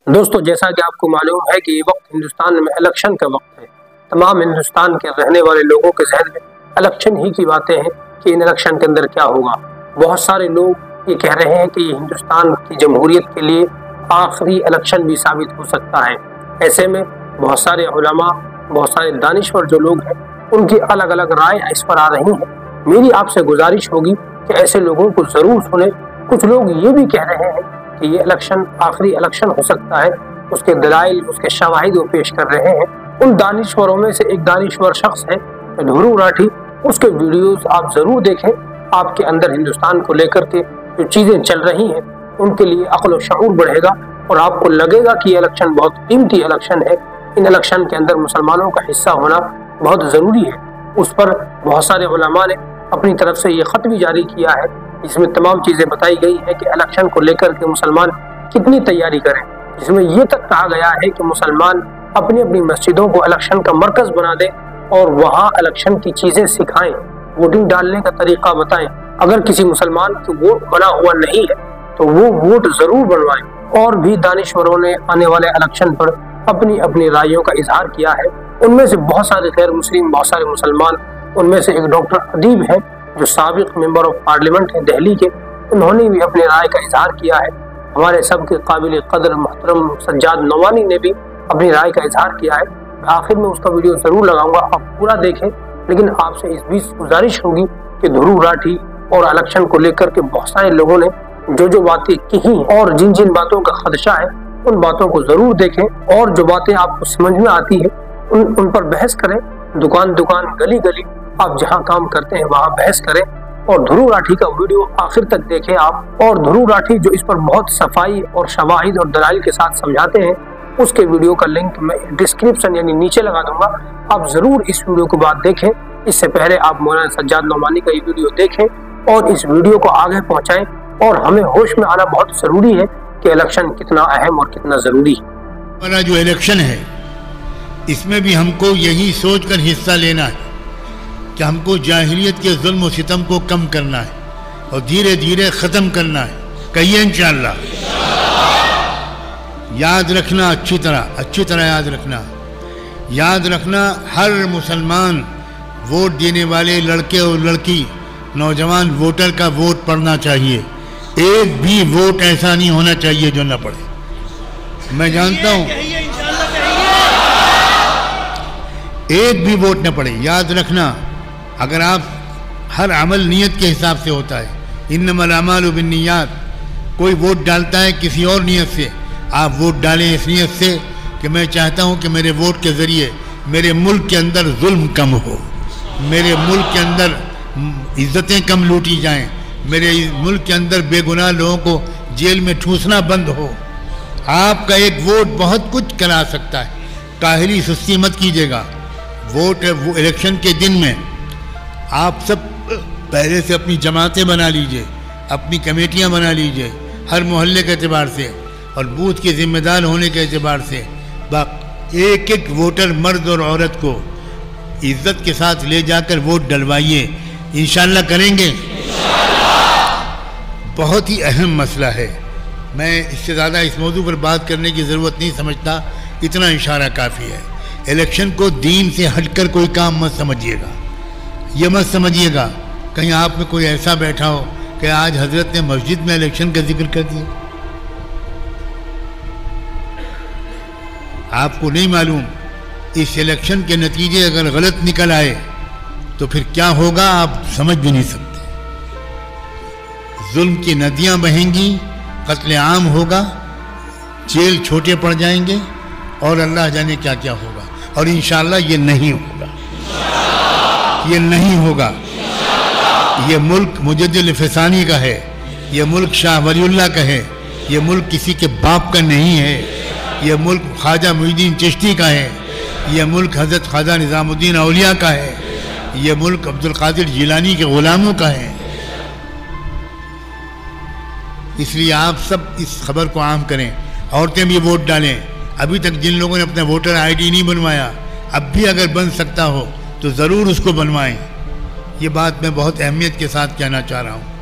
دوستو جیسا کہ آپ کو معلوم ہے کہ یہ وقت ہندوستان میں الیکشن کا وقت ہے۔ تمام ہندوستان کے رہنے والے لوگوں کے ذہن میں الیکشن ہی کی باتیں ہیں کہ ان الیکشن کے اندر کیا ہوگا۔ بہت سارے لوگ یہ کہہ رہے ہیں کہ یہ ہندوستان کی جمہوریت کے لیے آخری الیکشن بھی ثابت ہو سکتا ہے۔ ایسے میں بہت سارے علماء، بہت سارے دانشور جو لوگ ہیں، ان کی الگ الگ رائے اس پر آ رہی ہیں۔ میری آپ سے گزارش ہوگی کہ ایسے لوگوں کو ضرور سنیں۔ کچھ لوگ یہ بھی کہہ رہے ہیں کہ یہ الیکشن آخری الیکشن ہو سکتا ہے، اس کے دلائل، اس کے شواہد وہ پیش کر رہے ہیں۔ ان دانشوروں میں سے ایک دانشور شخص ہے دھرو راٹھی، اس کے ویڈیوز آپ ضرور دیکھیں۔ آپ کے اندر ہندوستان کو لے کر کے جو چیزیں چل رہی ہیں ان کے لیے عقل و شعور بڑھے گا اور آپ کو لگے گا کہ یہ الیکشن بہت قیمتی الیکشن ہے۔ ان الیکشن کے اندر مسلمانوں کا حصہ ہونا بہت ضروری ہے۔ اس پر بہت سارے علماء نے اپنی طرف سے یہ خط بھی جاری کیا ہے جس میں تمام چیزیں بتائی گئی ہیں کہ الیکشن کو لے کر کے مسلمان کتنی تیاری کریں، جس میں یہ تک کہا گیا ہے کہ مسلمان اپنی اپنی مسجدوں کو الیکشن کا مرکز بنا دیں اور وہاں الیکشن کی چیزیں سکھائیں، ووٹنگ ڈالنے کا طریقہ بتائیں۔ اگر کسی مسلمان کو ووٹ بنا ہوا نہیں ہے تو وہ ووٹ ضرور بنوائیں۔ اور بھی دانشوروں نے آنے والے الیکشن پر اپنی اپنی رائیوں کا اظہار کیا ہے۔ ان میں سے بہت سارے غیر مسلم، بہت سارے مسلمان، ان میں سے ایک ڈاکٹر ادیب ہے جو سابق ممبر آف پارلیمنٹ ہیں دہلی کے، انہوں نے بھی اپنی رائے کا اظہار کیا ہے۔ ہمارے سب کے قابل قدر محترم سجاد نعمانی نے بھی اپنی رائے کا اظہار کیا ہے۔ آخر میں اس کا ویڈیو ضرور لگاؤں گا، آپ پورا دیکھیں۔ لیکن آپ سے اس بیچ گزارش ہوگی کہ دھرو راٹھی اور الیکشن کو لے کر کے بہت سارے لوگوں نے جو باتیں کہیں اور جن جن باتوں کا خدشہ ہے ان باتوں کو ضرور دیکھیں، اور جو باتیں آپ کو سمجھ میں آتی ہے ان پر بحث کریں۔ دکان گلی گلی آپ جہاں کام کرتے ہیں وہاں بحث کریں، اور دھرو راٹھی کا ویڈیو آخر تک دیکھیں آپ۔ اور دھرو راٹھی جو اس پر بہت صفائی اور شواہد اور دلائل کے ساتھ سمجھاتے ہیں، اس کے ویڈیو کا لنک میں ڈسکرپشن یعنی نیچے لگا دوں گا، آپ ضرور اس ویڈیو کو بعد دیکھیں۔ اس سے پہلے آپ مولانا سجاد نعمانی کا یہ ویڈیو دیکھیں اور اس ویڈیو کو آگے پہنچائیں۔ اور ہمیں ہوش میں آنا بہت ضروری ہے کہ الیکشن کتنا اہم اور کتنا ضروری ہے۔ والا جو الیکشن ہے اس میں بھی ہم کو یہی سوچ کر حصہ لینا ہے کہ ہم کو جاہلیت کے ظلم و ستم کو کم کرنا ہے اور دھیرے دھیرے ختم کرنا ہے۔ کہیے انشاءاللہ۔ یاد رکھنا، اچھی طرح یاد رکھنا ہر مسلمان ووٹ دینے والے لڑکے اور لڑکی، نوجوان ووٹر کا ووٹ پڑھنا چاہیے۔ ایک بھی ووٹ ایسا نہیں ہونا چاہیے جو نہ پڑھے۔ میں جانتا ہوں ایک بھی ووٹ نہ پڑھے۔ یاد رکھنا، اگر آپ ہر عمل نیت کے حساب سے ہوتا ہے، انما الاعمال بالنیات، کوئی ووٹ ڈالتا ہے کسی اور نیت سے، آپ ووٹ ڈالیں اس نیت سے کہ میں چاہتا ہوں کہ میرے ووٹ کے ذریعے میرے ملک کے اندر ظلم کم ہو، میرے ملک کے اندر عزتیں کم لوٹی جائیں، میرے ملک کے اندر بے گناہ لوگوں کو جیل میں ٹھوسنا بند ہو۔ آپ کا ایک ووٹ بہت کچھ کرا سکتا ہے۔ کاہلی سستی مت کیجیے گا۔ ووٹ الیکشن کے دن میں آپ سب پہلے سے اپنی جماعتیں بنا لیجئے، اپنی کمیٹیاں بنا لیجئے، ہر محلے کے اعتبار سے اور بوتھ کے ذمہ دار ہونے کے اعتبار سے ایک ایک ووٹر مرد اور عورت کو عزت کے ساتھ لے جا کر ووٹ ڈلوائیے۔ انشاءاللہ کریں گے؟ بہت ہی اہم مسئلہ ہے۔ میں اس سے زیادہ اس موضوع پر بات کرنے کی ضرورت نہیں سمجھتا، اتنا اشارہ کافی ہے۔ الیکشن کو دین سے ہٹ کر کوئی کام مت سمجھیے گا۔ یہ مت سمجھیے گا کہیں آپ میں کوئی ایسا بیٹھا ہو کہ آج حضرت نے مسجد میں الیکشن کا ذکر کر دیا۔ آپ کو نہیں معلوم اس الیکشن کے نتیجے اگر غلط نکل آئے تو پھر کیا ہوگا، آپ سمجھ بھی نہیں سکتے۔ ظلم کی ندیاں بہیں گی، قتل عام ہوگا، جیل چھوٹے پڑ جائیں گے اور اللہ جانے کیا کیا ہوگا۔ اور انشاءاللہ یہ نہیں ہوگا، یہ نہیں ہوگا۔ یہ ملک مجدد فسانی کا ہے، یہ ملک شاہ ولی اللہ کا ہے، یہ ملک کسی کے باپ کا نہیں ہے، یہ ملک خواجہ معین الدین چشتی کا ہے، یہ ملک حضرت خواجہ نظام الدین اولیاء کا ہے، یہ ملک عبد القادر جیلانی کے غلاموں کا ہے۔ اس لیے آپ سب اس خبر کو عام کریں، عورتیں بھی ووٹ ڈالیں۔ ابھی تک جن لوگوں نے اپنا ووٹر آئی ڈی نہیں بنوایا، اب بھی اگر بن سکتا ہو تو ضرور اس کو بنوائیں۔ یہ بات میں بہت اہمیت کے ساتھ کہنا چاہ رہا ہوں۔